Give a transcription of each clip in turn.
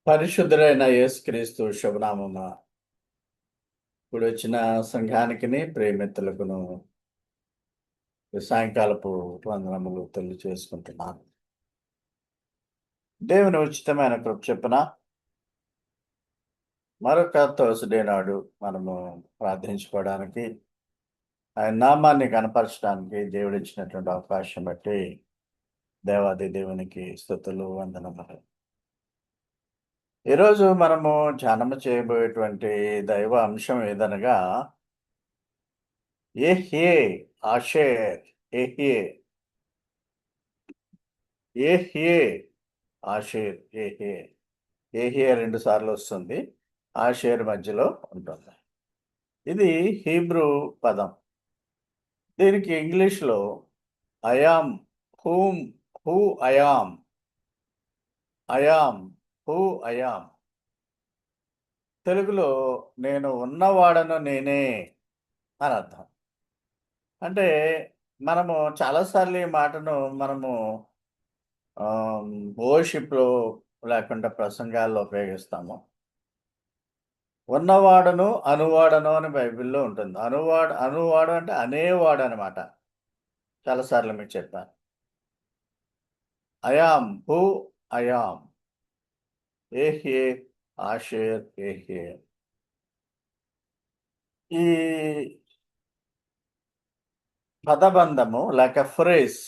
పరిశుద్ధుడైన యేసుక్రీస్తు శుభనామమున ఇప్పుడు వచ్చిన సంఘానికిని ప్రేమితులకును సాయంకాలపు వందనములు తెలియజేసుకుంటున్నాను. దేవుని ఉచితమైన కృప చొప్పున మరొక థర్స్‌డే నాడు మనము ప్రార్థించుకోవడానికి, ఆయన నామాన్ని కనపరచడానికి దేవుడిచ్చినటువంటి అవకాశం బట్టి దేవాది దేవునికి స్తుతులు, వందనములు. ఈరోజు మనము ధ్యానము చేయబోయేటువంటి దైవ అంశం ఏదనగా యెహ్యే ఆషేర్. యెహ్యే యెహ్యే ఆషేర్. యెహ్యే యెహ్యే 2 సార్లు వస్తుంది. ఆషేర్ మధ్యలో ఉంటుంది. ఇది హీబ్రూ పదం. దీనికి ఇంగ్లీష్‌లో I am whom who I yam. I am who I yam. తెలుగులో నేను ఉన్నవాడను నేనే అని అర్థం. అంటే మనము చాలా సార్లు ఈ మాటను మనము వర్షిప్‌లో లేకుంటే ప్రసంగాల్లో ఉపయోగిస్తాము. ఉన్నవాడను, అనువాడను అని బైబిల్‌లో ఉంటుంది. అనువాడు అంటే అనేవాడనమాట. చాలా సార్లు మీకు చెప్పాను. I am who I am. యెహ్యే ఆషేర్ యెహ్యే. ఈ పదబంధము లేక ఫ్రేజ్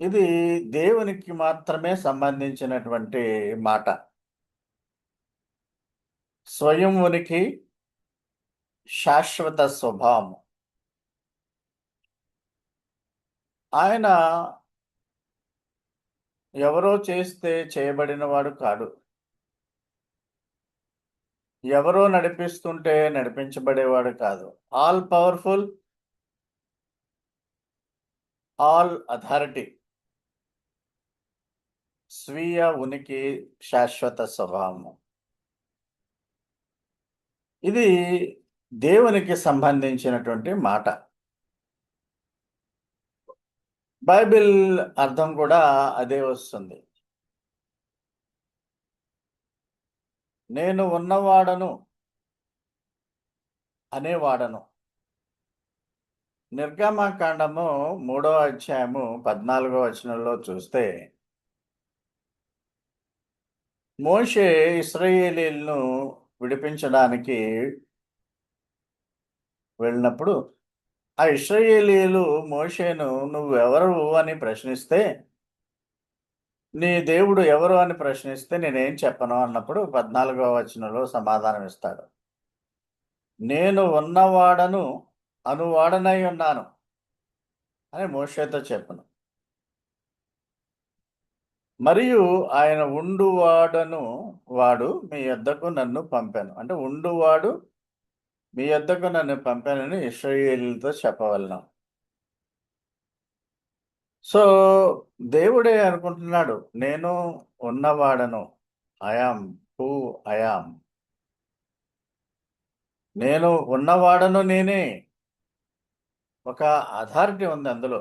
ఇది దేవునికి మాత్రమే సంబంధించినటువంటి మాట. స్వయం ఉనికి, శాశ్వత స్వభావము. ఆయన ఎవరో చేస్తే చేయబడినవాడు కాడు. ఎవరో నడిపిస్తుంటే నడిపించబడేవాడు కాదు. All powerful, all authority. స్వీయ ఉనికి, శాశ్వత స్వభావము. ఇది దేవునికి సంబంధించినటువంటి మాట. బైబిల్ అర్థం కూడా అదే వస్తుంది. నేను ఉన్నవాడను, అనేవాడను. నిర్గమకాండము 3వ అధ్యాయము 14వ వచనంలో చూస్తే, మోషే ఇశ్రాయేలీయులను విడిపించడానికి వెళ్ళినప్పుడు, ఆ ఇశ్రాయేలీయులు మోషేను "నువ్వెవరు" అని ప్రశ్నిస్తే, "నీ దేవుడు ఎవరు" అని ప్రశ్నిస్తే, "నేనేం చెప్పను" అన్నప్పుడు 14వ వచనంలో సమాధానం ఇస్తాడు. "నేను ఉన్నవాడను, అనువాడనై ఉన్నాను" అని మోషేతో చెప్పెను. మరియు ఆయన ఉండువాడను వాడు మీ యొద్దకు నన్ను పంపాను. అంటే ఉండువాడు మీ యొద్దకు నన్ను పంపానని ఇశ్రాయేలీయులతో చెప్పవలెను. సో, దేవుడే అనుకుంటున్నాడు. నేను ఉన్నవాడను. I am who I am. నేను ఉన్నవాడను నేనే. ఒక అథారిటీ ఉంది అందులో.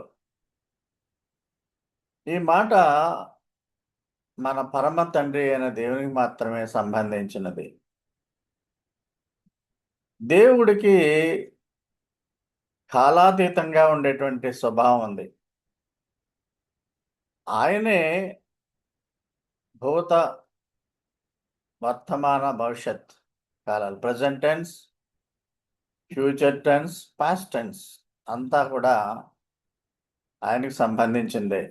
ఈ మాట మన పరమ తండ్రి అయిన దేవునికి మాత్రమే సంబంధించినది. దేవుడికి కాలాతీతంగా ఉండేటువంటి స్వభావం ఉంది. ఆయనే భూత, వర్తమాన, భవిష్యత్ కాలాలు. Present tense, future tense, past tense అంతా కూడా ఆయనకి సంబంధించిందే.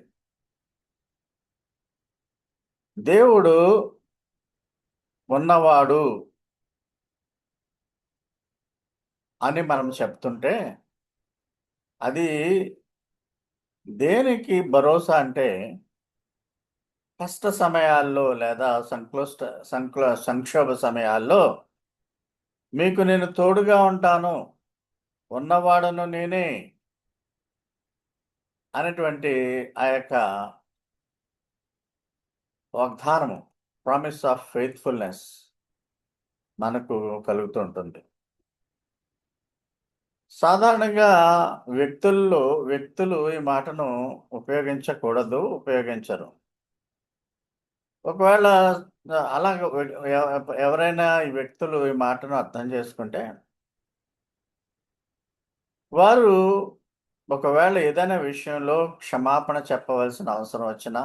దేవుడు ఉన్నవాడు అని మనం చెప్తుంటే, అది దేనికి భరోసా అంటే, కష్ట సమయాల్లో లేదా సంక్షోభ సమయాల్లో మీకు నేను తోడుగా ఉంటాను, ఉన్నవాడను నేనే అనేటువంటి ఆ యొక్క వాగ్దానము, ప్రామిస్ ఆఫ్ ఫెయిత్‌ఫుల్‌నెస్ మనకు కలుగుతూ ఉంటుంది. సాధారణంగా వ్యక్తులు ఈ మాటను ఉపయోగించకూడదు, ఉపయోగించరు. ఒకవేళ అలాగ ఎవరైనా ఈ వ్యక్తులు ఈ మాటను అర్థం చేసుకుంటే, వారు ఒకవేళ ఏదైనా విషయంలో క్షమాపణ చెప్పవలసిన అవసరం వచ్చినా,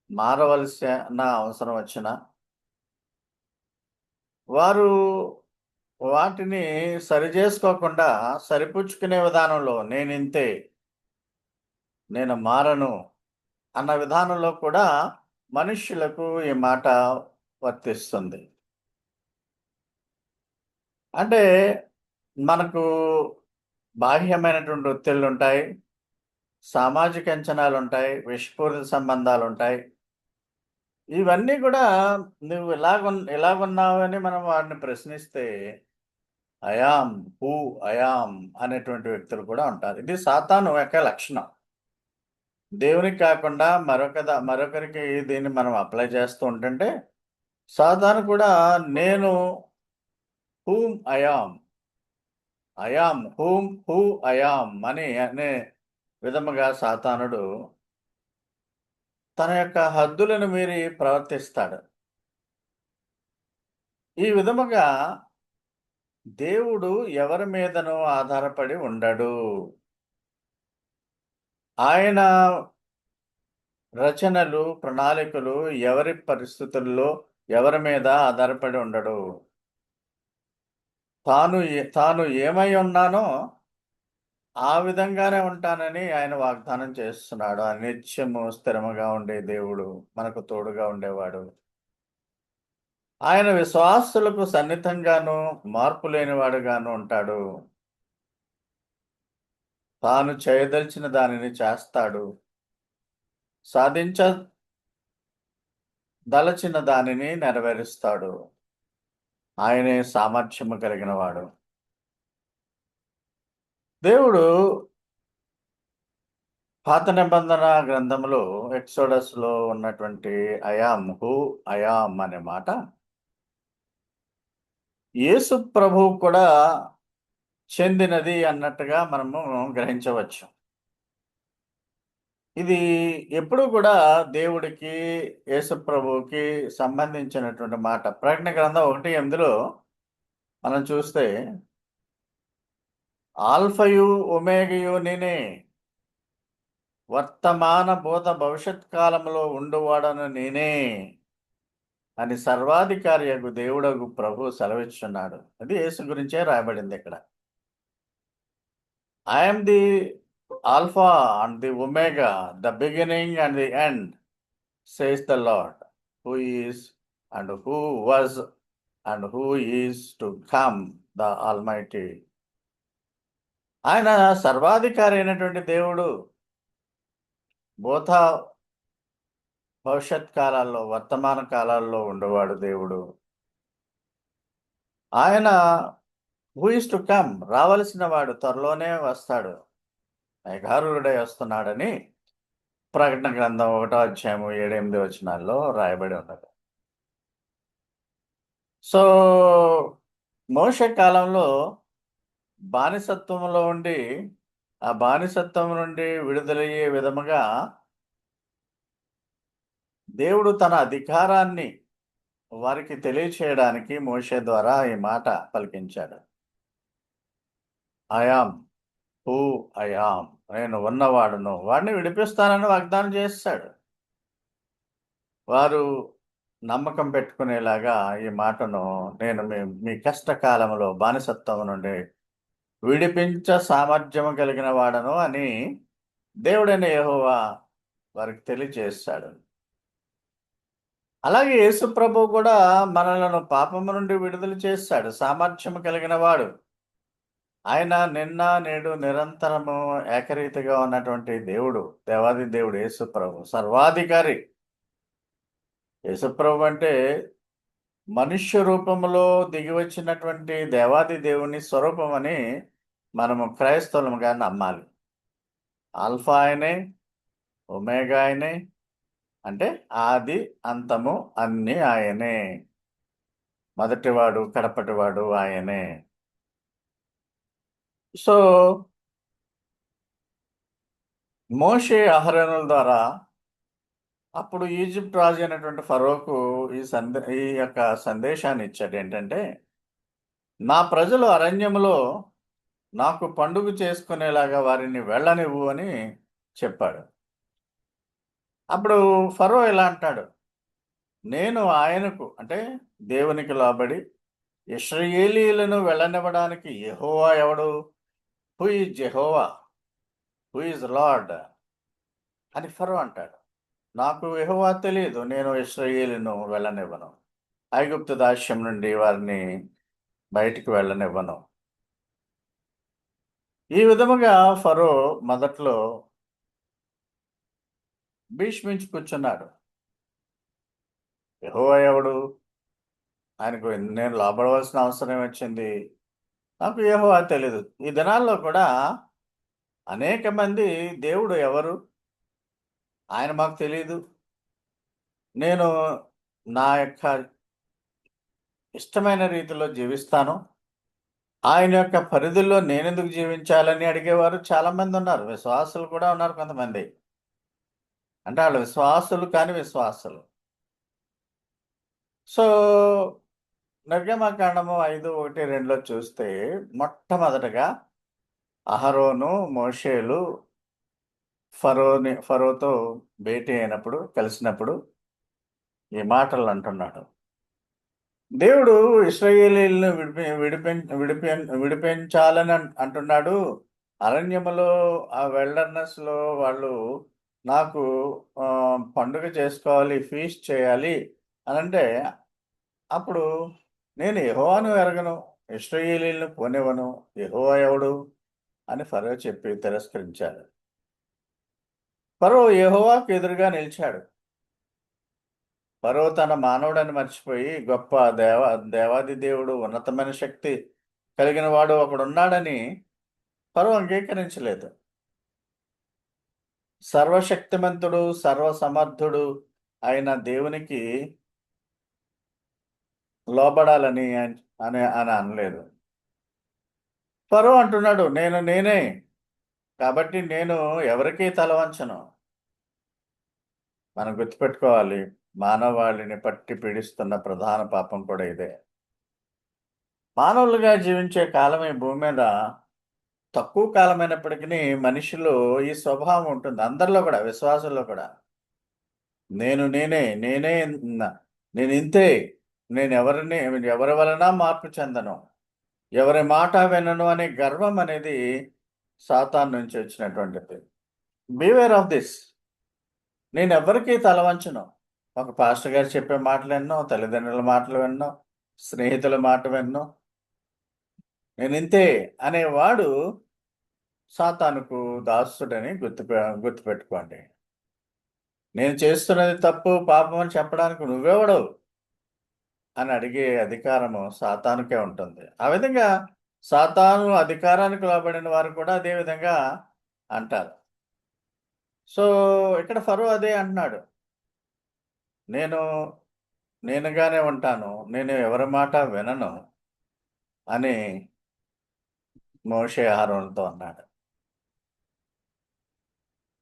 మారవలసిన అవసరం వచ్చినా, వారు వాటిని సరిజేసుకోకుండా సరిపుచ్చుకునే విధానంలో నేనింతే, నేను మారను అన్న విధానంలో కూడా మనుష్యులకు ఈ మాట వర్తిస్తుంది. అంటే మనకు బాహ్యమైనటువంటి ఒత్తిళ్ళుంటాయి. సామాజిక అంచనాలుంటాయి. విషపూరిత సంబంధాలుంటాయి. ఇవన్నీ కూడా నువ్వు ఇలాగున్నావు అని మనం వాడిని ప్రశ్నిస్తే I am who I yam అనేటువంటి వ్యక్తులు కూడా ఉంటారు. ఇది సాతాను యొక్క లక్షణం. దేవునికి కాకుండా మరొకరికి దీన్ని మనం అప్లై చేస్తూ ఉంటుంటే, సాతాను కూడా నేను whom I am, I am who I yam అనే విధముగా సాతానుడు తన యొక్క హద్దులను మీరి ప్రవర్తిస్తాడు. ఈ విధముగా దేవుడు ఎవరి మీదనో ఆధారపడి ఉండడు. ఆయన రచనలు, ప్రణాళికలు ఎవరి పరిస్థితుల్లో ఎవరి మీద ఆధారపడి ఉండడు. తాను ఏమై ఉన్నానో ఆ విధంగానే ఉంటానని ఆయన వాగ్దానం చేస్తున్నాడు. నిత్యము స్థిరముగా ఉండే దేవుడు, మనకు తోడుగా ఉండేవాడు. ఆయన విశ్వాసులకు సన్నిహితంగాను, మార్పు లేనివాడుగాను ఉంటాడు. తాను చేయదలిచిన దానిని చేస్తాడు. సాధించదలచిన దానిని నెరవేరుస్తాడు. ఆయనే సామర్థ్యము కలిగిన వాడు. దేవుడు పాత నిబంధన గ్రంథంలో ఎక్సోడస్‌లో ఉన్నటువంటి I am who I yam అనే మాట యేసు ప్రభువు కూడా చెందినది అన్నట్టుగా మనము గ్రహించవచ్చు. ఇది ఎప్పుడూ కూడా దేవుడికి, యేసు ప్రభువుకి సంబంధించినటువంటి మాట. ప్రకటన గ్రంథం 1:8లో మనం చూస్తే ఆల్ఫయు, ఒమేగయు నేనే. వర్తమాన భూత భవిష్యత్ కాలంలో ఉండువాడను నేనే అని సర్వాధికారియగు దేవుడగు ప్రభు సెలవిచ్చున్నాడు. అది యేసు గురించే రాయబడింది ఇక్కడ. I am the alpha and the omega, the beginning and the end, says the lord, who is and who was and who is to come, the almighty. ఆయన సర్వాధికారి అయినటువంటి దేవుడు. భూత భవిష్యత్ కాలాల్లో, వర్తమాన కాలాల్లో ఉండేవాడు దేవుడు. ఆయన హూ ఈస్ టు కమ్, రావలసిన వాడు, త్వరలోనే వస్తాడు, మేఘారూఢుడై వస్తున్నాడని ప్రకటన గ్రంథం 1:7-8 రాయబడి ఉన్నది. సో మోషే కాలంలో బానిసత్వంలో ఉండి, ఆ బానిసత్వం నుండి విడుదలయ్యే విధముగా దేవుడు తన అధికారాన్ని వారికి తెలియచేయడానికి మోషే ద్వారా ఈ మాట పలికించాడు. I am who I am, నేను ఉన్నవాడును, వాడిని విడిపిస్తానని వాగ్దానం చేస్తాడు. వారు నమ్మకం పెట్టుకునేలాగా ఈ మాటను నేను మీ కష్టకాలంలో బానిసత్వం నుండి విడిపించ సామర్థ్యము కలిగిన వాడను అని దేవుడైన యెహోవా వారికి తెలియజేస్తాడు. అలాగే యేసు ప్రభువు కూడా మనలను పాపము నుండి విడుదల చేస్తాడు. సామర్థ్యము కలిగిన వాడు. ఆయన నిన్న, నేడు, నిరంతరము ఏకరీతిగా ఉన్నటువంటి దేవుడు. దేవాది దేవుడు యేసు ప్రభు సర్వాధికారి. యేసు ప్రభు అంటే మనుష్య రూపంలో దిగి వచ్చినటువంటి దేవాది దేవుని స్వరూపం అని మనము క్రైస్తవులుగా నమ్మాలి. ఆల్ఫా ఆయనే, ఒమేగా ఆయనే, అంటే ఆది అంతము అన్నీ ఆయనే. మొదటివాడు కడపటివాడు ఆయనే. సో మోషే అహరోనుల ద్వారా అప్పుడు ఈజిప్ట్ రాజు అయినటువంటి ఫరోకు ఈ యొక్క సందేశాన్ని ఇచ్చాడు. ఏంటంటే, నా ప్రజలు అరణ్యములో నాకు పండుగ చేసుకునేలాగా వారిని వెళ్ళనివ్వు అని చెప్పాడు. అప్పుడు ఫరో ఇలా అంటాడు, నేను ఆయనకు అంటే దేవునికి లోబడి ఇశ్రాయేలీయులను వెళ్ళనివ్వడానికి యెహోవా ఎవడు? Who is Jehovah? Who is lord? అని ఫరో అంటాడు. నాకు యెహోవా తెలియదు, నేను ఇశ్రాయేలును వెళ్ళనివ్వను. ఐగుప్తు దాస్యం నుండి వారిని బయటికి వెళ్ళనివ్వను. ఈ విధముగా ఫరో మొదట్లో భీష్మించి కూర్చున్నాడు. యెహోవా ఎవడు? ఆయనకు నేను లోబడవలసిన అవసరం వచ్చింది. నాకు యెహోవా తెలీదు. ఈ దినాల్లో కూడా అనేక మంది దేవుడు ఎవరు? ఆయన మాకు తెలీదు. నేను నా యొక్క ఇష్టమైన రీతిలో జీవిస్తాను. ఆయన యొక్క పరిధుల్లో నేనెందుకు జీవించాలని అడిగేవారు చాలామంది ఉన్నారు. విశ్వాసులు కూడా ఉన్నారు కొంతమంది. అంటే ఆళ్ళు విశ్వాసులు కాని విశ్వాసులు. సో, నిర్గమకాండము 5:1, 2లో చూస్తే మొట్టమొదటగా అహరోను, మోషేలు ఫరోతో భేటీ అయినప్పుడు, కలిసినప్పుడు ఈ మాటలు అంటున్నాడు. దేవుడు ఇశ్రాయేలీయులను విడిపించాలని అంటున్నాడు. అరణ్యములో ఆ విల్డర్‌నెస్‌లో వాళ్ళు నాకు పండుగ చేసుకోవాలి, ఫీస్ట్ చేయాలి అనంటే, అప్పుడు నేను యెహోవాను ఎరగను, ఇశ్రాయేలీయులను పోనివ్వను. యెహోవా ఎవడు? అని ఫరో చెప్పి తిరస్కరించాడు. ఫరో యెహోవాకు ఎదురుగా నిలిచాడు. ఫరో తన మానవుడని మర్చిపోయి గొప్ప దేవాది దేవుడు, ఉన్నతమైన శక్తి కలిగిన వాడు ఒకడున్నాడని ఫరో అంగీకరించలేదు. సర్వశక్తిమంతుడు, సర్వసమర్థుడు అయిన దేవునికి లోబడాలని అని అని అనలేదు. ఫరో అంటున్నాడు, నేనే. కాబట్టి నేను ఎవరికీ తల వంచను. మనం గుర్తుపెట్టుకోవాలి. మానవాళిని పట్టి పీడిస్తున్న ప్రధాన పాపం కూడా ఇదే. మానవులుగా జీవించే కాలం ఈ భూమి మీద తక్కువ కాలమైనప్పటికీ మనిషిలో ఈ స్వభావం ఉంటుంది. అందరిలో కూడా, విశ్వాసుల్లో కూడా. నేనే నేనింతే. ఎవరి వలన మార్పు చెందను. ఎవరి మాట వినను అనే గర్వం అనేది సాతాను నుంచి వచ్చినటువంటిది. Beware of this. నేనెవ్వరికీ తల వంచను. ఒక పాస్టర్ గారు చెప్పే మాటలు వినను, తల్లిదండ్రుల మాటలు వినను, స్నేహితుల మాట వినను. నేనింతే అనేవాడు సాతానుకు దాసుడని గుర్తుపెట్టుకోండి. నేను చేస్తున్నది తప్పు, పాపం అని చెప్పడానికి నువ్వెవడవు అని అడిగే అధికారము సాతానుకే ఉంటుంది. ఆ విధంగా సాతాను అధికారానికి లోబడిన వారు కూడా అదే విధంగా అంటారు. సో, ఇక్కడ ఫరో అదే అంటున్నాడు. నేను నేనుగానే ఉంటాను. నేను ఎవరి మాట వినను అని మోషే అహరోనుతో అన్నాడు.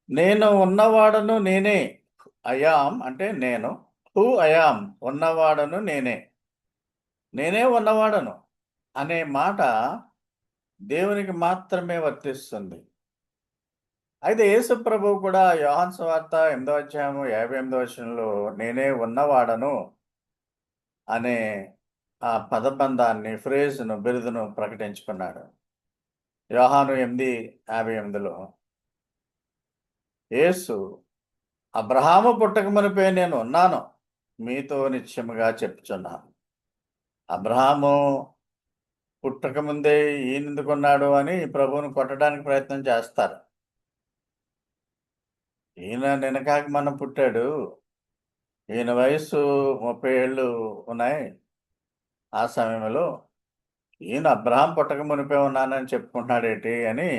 నేను ఉన్నవాడను నేనే. ఐ యామ్ అంటే నేను. హూ ఐ యామ్ ఉన్నవాడను నేనే. నేనే ఉన్నవాడను అనే మాట దేవునికి మాత్రమే వర్తిస్తుంది. అయితే యేసు ప్రభువు కూడా యోహాను సువార్త 8:58 నేనే ఉన్నవాడను అనే ఆ పదబంధాన్ని, ఫ్రేజ్‌ను, బిరుదును ప్రకటించుకున్నాడు. యోహాను 8:58 యేసు అబ్రహాము పుట్టక మునుపే నేను ఉన్నాను, మీతో నిశ్చయముగా చెప్పుచున్నాను. అబ్రహాము పుట్టకముందే ఈయనెందుకున్నాడు అని ప్రభువును కొట్టడానికి ప్రయత్నం చేస్తారు. ఈయన నిన్నకాక మొన్న పుట్టాడు. ఈయన వయస్సు 30 ఏళ్ళు ఉన్నాయి. ఆ సమయంలో ఈయన అబ్రహాం పుట్టక మునిపే ఉన్నానని చెప్పుకుంటున్నాడేటి అని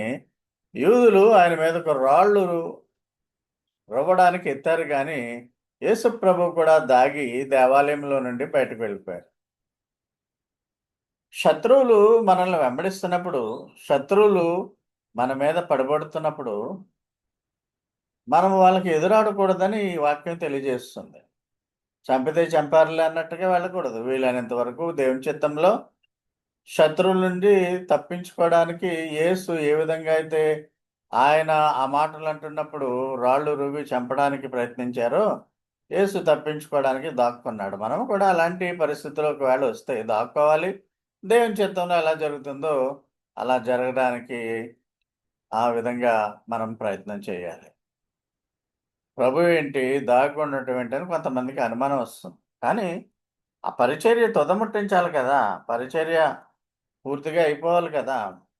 యూదులు ఆయన మీదకు రాళ్ళు రువ్వడానికి ఎత్తారు గాని, యేసు ప్రభువు కూడా దాగి దేవాలయంలో నుండి బయటకు వెళ్ళిపోయారు. శత్రువులు మనల్ని వెంబడిస్తున్నప్పుడు, శత్రువులు మన మీద పడబడుతున్నప్పుడు మనం వాళ్ళకి ఎదురాడకూడదని ఈ వాక్యం తెలియజేస్తుంది. చంపితే చంపారులే అన్నట్టుగా వెళ్ళకూడదు. వీలైనంత వరకు దేవుని చిత్తంలో శత్రువుల నుండి తప్పించుకోవడానికి యేసు ఏ విధంగా అయితే ఆయన ఆ మాటలు అంటున్నప్పుడు రాళ్ళు రువ్వి చంపడానికి ప్రయత్నించారో, యేసు తప్పించుకోవడానికి దాక్కున్నాడు. మనం కూడా అలాంటి పరిస్థితులు ఒకవేళ వస్తే దాక్కోవాలి. దేవుని చిత్తంలో ఎలా జరుగుతుందో అలా జరగడానికి ఆ విధంగా మనం ప్రయత్నం చేయాలి. ప్రభు ఏంటి దాక్కుండటం ఏంటని కొంతమందికి అనుమానం వస్తుంది. కానీ ఆ పరిచర్య తుదముట్టించాలి కదా! పరిచర్య పూర్తిగా అయిపోవాలి కదా!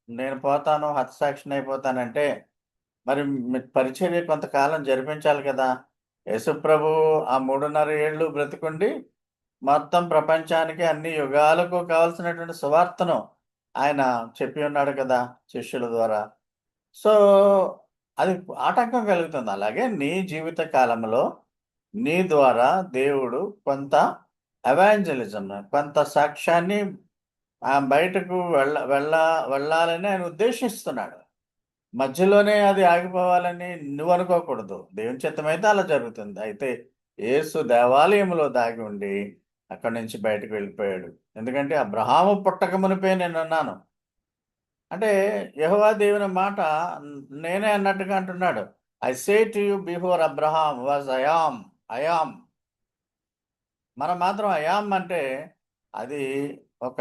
నేను పోతాను, హతసాక్షిని అయిపోతానంటే, మరి పరిచర్య కొంతకాలం జరిపించాలి కదా! యేసుప్రభువు ఆ 3.5 ఏళ్ళు బ్రతికుండి, మొత్తం ప్రపంచానికి అన్ని యుగాలకు కావాల్సినటువంటి సువార్తను ఆయన చెప్పి ఉన్నాడు కదా! శిష్యుల ద్వారా. సో, అది ఆటంకం కలుగుతుంది. అలాగే నీ జీవిత కాలంలో నీ ద్వారా దేవుడు కొంత ఎవాంజలిజం, కొంత సాక్ష్యాన్ని బయటకు వెళ్ళాలని ఆయన ఉద్దేశిస్తున్నాడు. మధ్యలోనే అది ఆగిపోవాలని నువ్వనుకోకూడదు. దేవుని చిత్తమైతే అలా జరుగుతుంది. అయితే యేసు దేవాలయంలో దాగి ఉండి అక్కడి నుంచి బయటకు వెళ్ళిపోయాడు. ఎందుకంటే అబ్రహాము పుట్టక మునుపే నేనున్నాను. అంటే యెహోవా దేవుని మాట నేనే అన్నట్టుగా అంటున్నాడు. I say to you before Abraham was I am, I am. మనం మాత్రం ఐ యామ్ అంటే అది ఒక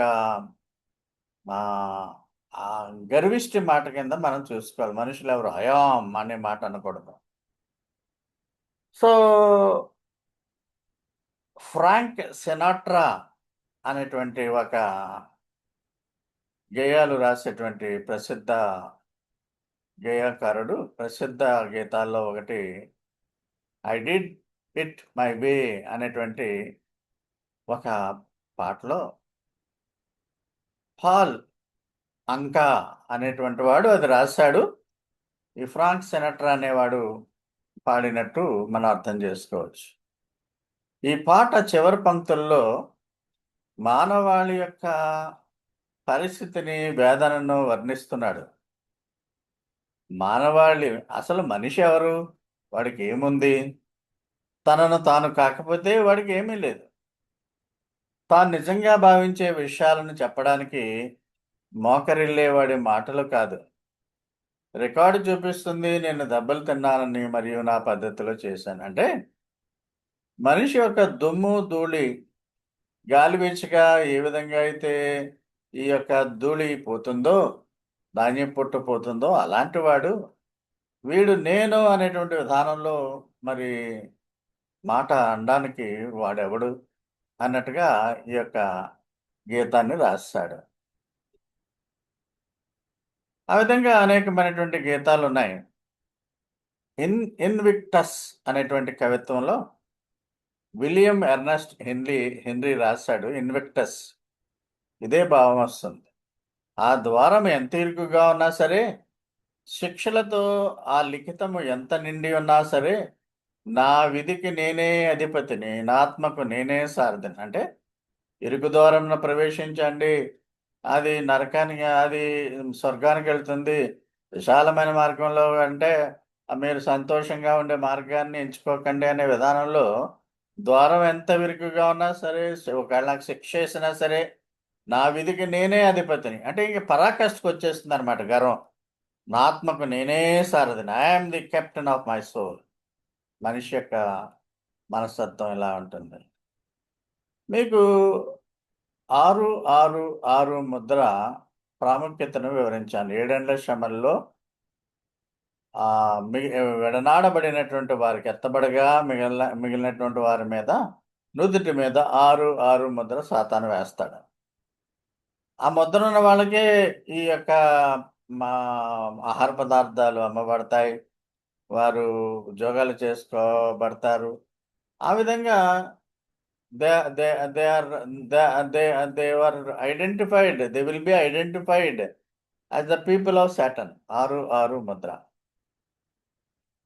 ఆహ్, గర్విష్టి మాట కింద మనం చూసుకోవాలి. మనుషులెవరు ఐ యామ్ అనే మాట అనకూడదు. సో, ఫ్రాంక్ సినాట్రా అనేటువంటి ఒక గేయాలు రాసేటువంటి ప్రసిద్ధ గేయకారుడు. ప్రసిద్ధ గీతాల్లో ఒకటి 'I did it my way' అనేటువంటి ఒక పాటలో పాల్ అంకా అనేటువంటి వాడు అది రాశాడు. ఈ ఫ్రాంక్ సినాట్రా అనేవాడు పాడినట్టు మనం అర్థం చేసుకోవచ్చు. ఈ పాట చివరి పంక్తుల్లో మానవాళి యొక్క పరిస్థితిని, వేదనను వర్ణిస్తున్నాడు. మానవాళి అసలు మనిషి ఎవరు? వాడికేముంది? తనను తాను కాకపోతే వాడికేమీ లేదు. తాను నిజంగా భావించే విషయాలను చెప్పడానికి మోకరిల్లేవాడి మాటలు కాదు. రికార్డు చూపిస్తుంది నేను దెబ్బలు తిన్నానని మరియు నా పద్ధతిలో చేశాను. అంటే మనిషి యొక్క దుమ్ము, ధూళి గాలి వీచగా ఏ విధంగా అయితే ఈ యొక్క ధూళి పోతుందో, ధాన్యం పొట్టు పోతుందో అలాంటి వాడు, వీడు నేను అనేటువంటి విధానంలో మరి మాట అనడానికి వాడెవడు అన్నట్టుగా ఈ యొక్క గీతాన్ని రాసేశాడు. ఆ విధంగా అనేకమైనటువంటి గీతాలున్నాయి. ఇన్విక్టస్ అనేటువంటి కవిత్వంలో విలియం ఎర్నస్ట్ హెన్రీ రాశాడు ఇన్విక్టస్. ఇదే భావం వస్తుంది. ఆ ద్వారం ఎంత ఇరుకుగా ఉన్నా సరే, శిక్షలతో ఆ లిఖితము ఎంత నిండి ఉన్నా సరే, నా విధికి నేనే అధిపతిని, నా ఆత్మకు నేనే సారథిని. అంటే ఇరుకు ద్వారంన ప్రవేశించండి. అది నరకానికి అది స్వర్గానికెళ్తుంది. విశాలమైన మార్గంలో అంటే మీరు సంతోషంగా ఉండే మార్గాన్ని ఎంచుకోకండి అనే విధానంలో ద్వారం ఎంత ఇరుకుగా ఉన్నా సరే, ఒకవేళ నాకు శిక్షేసినా సరే, నా విధికి నేనే అధిపతిని. అంటే ఇంక పరాకాష్ఠకొచ్చేస్తుందనమాట గర్వం. నా ఆత్మకు నేనే సారథిని. I am the captain of my soul. మనిషి యొక్క మనస్తత్వం ఇలా ఉంటుంది. మీకు 666 ముద్ర ప్రాముఖ్యతను వివరించాను. ఏడేండ్ల శ్రమల్లో విడనాడబడినటువంటి వారికి ఎత్తబడగా మిగిలినటువంటి వారి మీద నుదుటి మీద 6 ముద్ర సాతాను వేస్తాడు. ఆ ముద్రన్న వాళ్ళకే ఈ యొక్క మా ఆహార పదార్థాలు అమ్మబడతాయి. వారు ఉద్యోగాలు చేసుకోబడతారు. ఆ విధంగా they they they are they they they were identified. They will be identified as the people of Satan. 6 ముద్ర.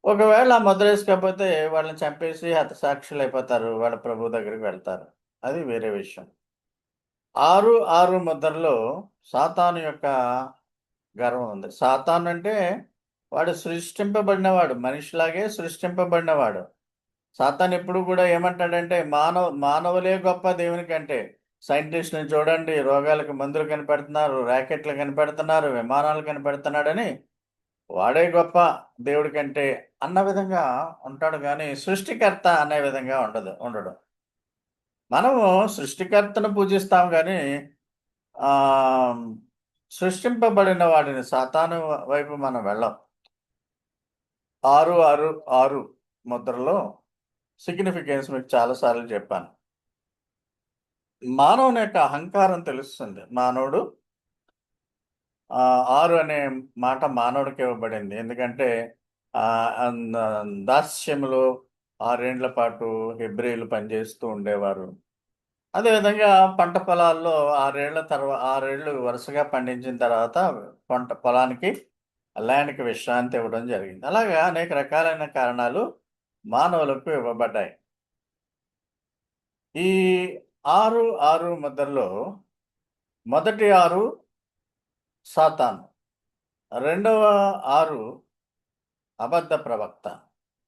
ఒకవేళ ఆ ముద్ర ఏసుకోకపోతే వాళ్ళని చంపేసి హతసాక్షులైపోతారు. వాళ్ళ ప్రభువు దగ్గరికి వెళ్తారు. అది వేరే విషయం. 6 ముద్రలో సాతాను యొక్క గర్వం ఉంది. సాతాను అంటే వాడు సృష్టింపబడినవాడు, మనిషిలాగే సృష్టింపబడినవాడు. సాతాను ఎప్పుడు కూడా ఏమంటాడంటే మానవులే గొప్ప దేవుని కంటే. సైంటిస్టులను చూడండి, రోగాలకు మందులు కనిపెడుతున్నారు, ర్యాకెట్లు కనిపెడుతున్నారు, విమానాలు కనిపెడుతున్నాడని వాడే గొప్ప దేవుడి కంటే అన్న విధంగా ఉంటాడు గానీ, సృష్టికర్త అనే విధంగా ఉండడు. మనము సృష్టికర్తను పూజిస్తాం గానీ, ఆహ్, సృష్టింపబడిన వాడిని సాతాను వైపు మనం వెళ్ళం. 666 ముద్రలో సిగ్నిఫికెన్స్ మీకు చాలా సార్లు చెప్పాను. మానవుని యొక్క అహంకారం తెలుస్తుంది. మానవుడు 6 అనే మాట మానవుడికి ఇవ్వబడింది. ఎందుకంటే దాస్యములో 6 ఏండ్ల పాటు హెబ్రీయులు పనిచేస్తూ ఉండేవారు. అదేవిధంగా పంట పొలాల్లో 6 ఏళ్ళు వరుసగా పండించిన తర్వాత పొలానికి ల్యాండ్‌కి విశ్రాంతి ఇవ్వడం జరిగింది. అలాగా అనేక రకాలైన కారణాలు మానవులకు ఇవ్వబడ్డాయి. ఈ 6 ముద్రలో మొదటి 6 సాతాను, రెండవ 6 అబద్ధ ప్రవక్త,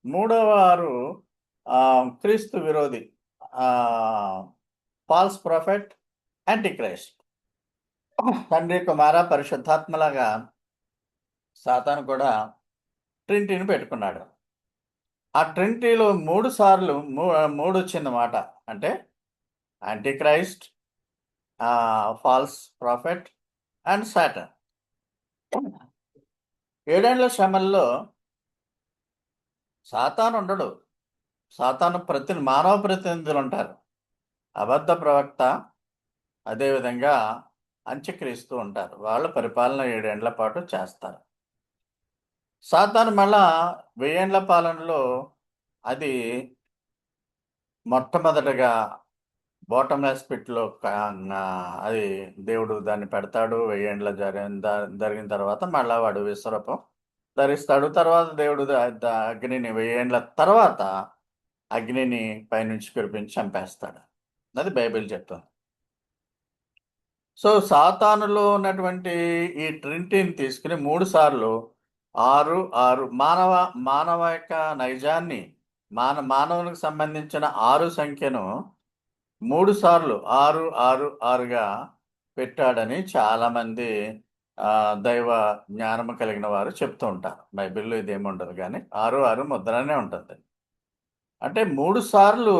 మూడవ 6 క్రీస్తు విరోధి, ఫాల్స్ ప్రొఫెట్, యాంటిక్రైస్ట్. తండ్రి, కుమార, పరిశుద్ధాత్మలాగా సాతాను కూడా ట్రినిటీని పెట్టుకున్నాడు. ఆ ట్రినిటీలో 3 సార్లు 3 వచ్చిందన్నమాట. అంటే Antichrist, falls prophet and Satan. 7 ఏండ్ల శ్రమల్లో సాతాను ఉండడు. సాతాను మానవ ప్రతినిధులు ఉంటారు. అబద్ధ ప్రవక్త, అదేవిధంగా అంత్యక్రీస్తు ఉంటారు. వాళ్ళు పరిపాలన 7 ఏండ్ల పాటు చేస్తారు. సాతాను మళ్ళా 1000 ఏండ్ల పాలనలో అది మొట్టమొదటగా బాటమ్‌లెస్ పిట్‌లో అది దేవుడు దాన్ని పెడతాడు. 1000 ఏండ్ల జరిగిన తర్వాత మళ్ళా వాడు విశ్వరూపం ధరిస్తాడు. తర్వాత దేవుడు అగ్నిని 1000 ఏండ్ల తర్వాత అగ్నిని పైనుంచి కురిపించి చంపేస్తాడు. అది బైబిల్ చెప్తుంది. సో, సాతానులో ఉన్నటువంటి ఈ ట్రినిటీని తీసుకొని 3 సార్లు 6 మానవ యొక్క నైజాన్ని, మానవునికి సంబంధించిన 6 సంఖ్యను 3 సార్లు 666గా పెట్టాడని చాలామంది దైవ జ్ఞానము కలిగిన వారు చెప్తూ ఉంటారు. బైబిల్‌లో ఇదేముండదు గానీ 6 ముద్రనే ఉంటుంది. అంటే 3 సార్లు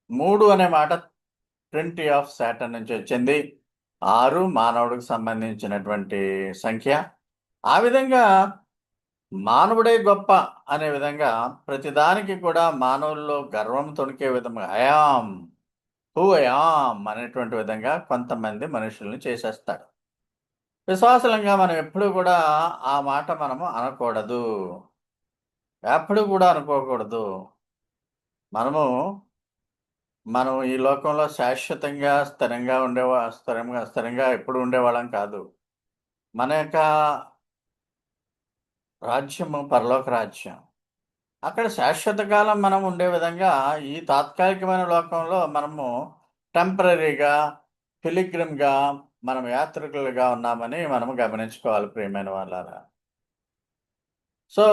3 అనే మాట ట్రినిటీ ఆఫ్ సాటర్న్ నుంచి వచ్చింది. 6 మానవుడికి సంబంధించినటువంటి సంఖ్య. ఆ విధంగా మానవుడే గొప్ప అనే విధంగా ప్రతిదానికి కూడా మానవుల్లో గర్వం తొణికే విధంగా హూ ఐ యామ్ అనేటువంటి విధంగా కొంతమంది మనుషుల్ని చేసేస్తాడు. విశ్వాసులంగా మనం ఎప్పుడూ కూడా ఆ మాట మనము అనకూడదు. ఎప్పుడు కూడా అనుకోకూడదు. మనం ఈ లోకంలో శాశ్వతంగా స్థిరంగా ఎప్పుడు ఉండేవాళ్ళం కాదు. మన యొక్క రాజ్యము పరలోక రాజ్యం. అక్కడ శాశ్వత కాలం మనం ఉండే విధంగా ఈ తాత్కాలికమైన లోకంలో మనము టెంపరరీగా, పిలిగ్రిమ్‌గా, మనం యాత్రికులుగా ఉన్నామని మనము గమనించుకోవాలి ప్రియమైన వాళ్ళారా. సో,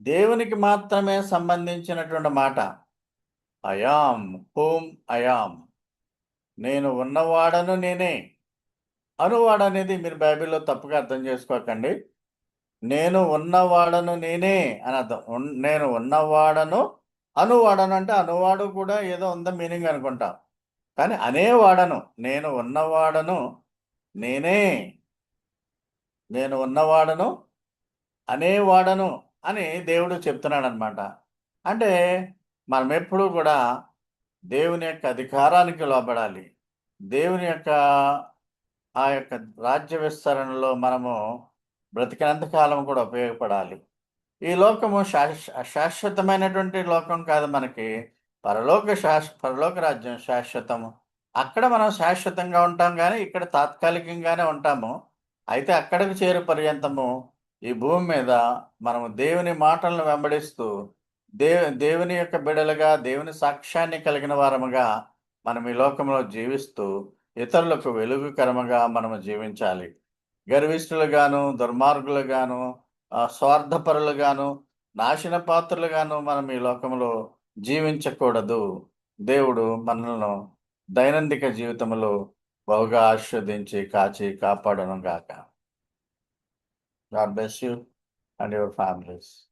దేవునికి మాత్రమే సంబంధించినటువంటి మాట. I am whom I am. నేను ఉన్నవాడను నేనే. అనువాడనేది మీరు బైబిల్‌లో తప్పుగా అర్థం చేసుకోకండి. నేను ఉన్నవాడను నేనే అని అర్థం. నేను ఉన్నవాడను, అనువాడను అంటే అనువాడు కూడా ఏదో ఉందా మీనింగ్ అనుకుంటాం. కానీ అనేవాడను. నేను ఉన్నవాడను నేనే. నేను ఉన్నవాడను, అనేవాడను అని దేవుడు చెప్తున్నాడనమాట. అంటే మనమెప్పుడూ కూడా దేవుని యొక్క అధికారానికి లోబడాలి. దేవుని యొక్క ఆ యొక్క రాజ్య విస్తరణలో మనము బ్రతికినంత కాలం కూడా ఉపయోగపడాలి. ఈ లోకము శాశ్వతమైనటువంటి లోకం కాదు మనకి. పరలోక రాజ్యం శాశ్వతము. అక్కడ మనం శాశ్వతంగా ఉంటాం గానీ, ఇక్కడ తాత్కాలికంగానే ఉంటాము. అయితే అక్కడికి చేరు పర్యంతము ఈ భూమి మీద మనము దేవుని మాటలను వెంబడిస్తూ, దేవుని యొక్క బిడలుగా, దేవుని సాక్ష్యాన్ని కలిగిన వారముగా మనం ఈ లోకంలో జీవిస్తూ, ఇతరులకు వెలుగుకరముగా మనము జీవించాలి. గర్విష్ఠులుగాను, దుర్మార్గులుగాను, స్వార్థపరులుగాను, నాశన పాత్రులుగాను మనం ఈ లోకంలో జీవించకూడదు. దేవుడు మనలను దైనందిక జీవితంలో బహుగా ఆశీర్వదించి, కాచి, కాపాడును గాక. God bless you and your families.